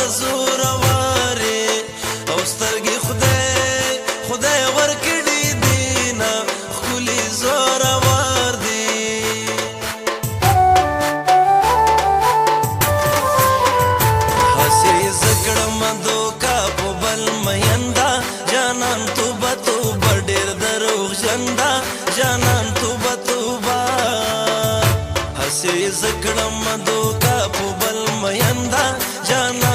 زور واره او سترګې خدای ورکړي دینا خولي زور ور دی حسې زکړم دوکا په بل میندا جانان توبه توبه ډېر دروغ جندا جانان توبه توبه حسې زکړم دوکا په بل میندا جانان